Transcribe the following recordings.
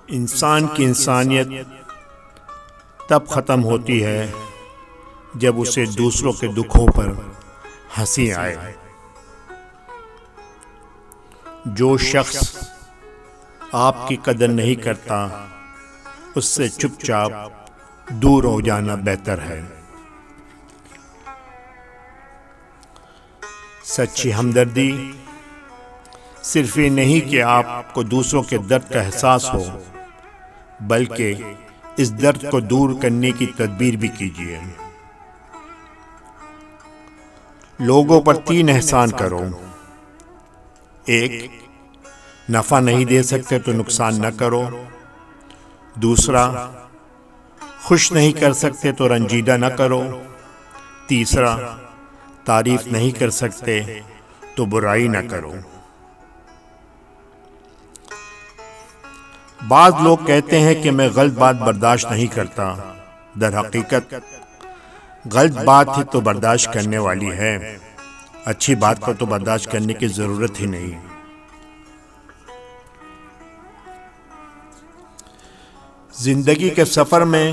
انسان کی انسانیت تب ختم ہوتی ہے جب اسے دوسروں کے دکھوں پر ہنسی آئے۔ جو شخص آپ کی قدر نہیں کرتا اس سے چپ چاپ دور ہو جانا بہتر ہے۔ سچی ہمدردی صرف یہ نہیں کہ آپ کو دوسروں کے درد کا احساس ہو، بلکہ اس درد کو دور کرنے کی تدبیر بھی کیجیے۔ لوگوں پر 3 احسان کرو۔ 1، نفع نہیں دے سکتے تو نقصان نہ کرو۔ 2، خوش نہیں کر سکتے تو رنجیدہ نہ کرو۔ 3، تعریف نہیں کر سکتے تو برائی نہ کرو۔ بعض لوگ کہتے ہیں کہ میں غلط بات برداشت نہیں کرتا، در حقیقت غلط بات ہی تو برداشت کرنے والی ہے، اچھی بات کو تو برداشت کرنے کی ضرورت ہی نہیں۔ زندگی کے سفر میں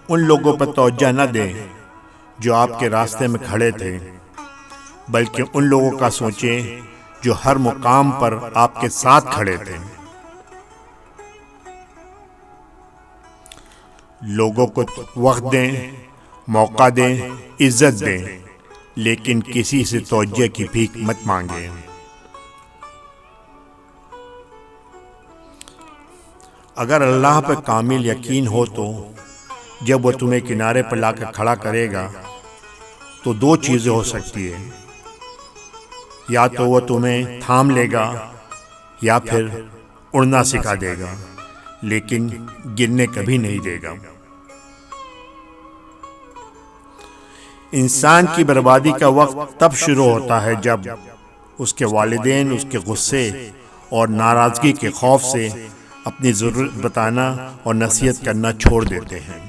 ان لوگوں پر توجہ نہ دیں جو آپ کے راستے میں کھڑے تھے، بلکہ ان لوگوں کا سوچیں جو ہر مقام پر آپ کے ساتھ کھڑے تھے۔ لوگوں کو وقت دیں، موقع دیں، عزت دیں، لیکن کسی سے توجہ کی بھیک مت مانگیں۔ اگر اللہ پر کامل یقین ہو تو جب وہ تمہیں کنارے پر لا کر کھڑا کرے گا تو 2 چیزیں ہو سکتی ہیں، یا تو وہ تمہیں تھام لے گا یا پھر اڑنا سکھا دے گا، لیکن گرنے کبھی نہیں دے گا۔ انسان کی بربادی کا وقت تب شروع ہوتا ہے جب اس کے والدین اس کے غصے اور ناراضگی کے خوف سے اپنی ضرورت بتانا اور نصیحت کرنا چھوڑ دیتے ہیں۔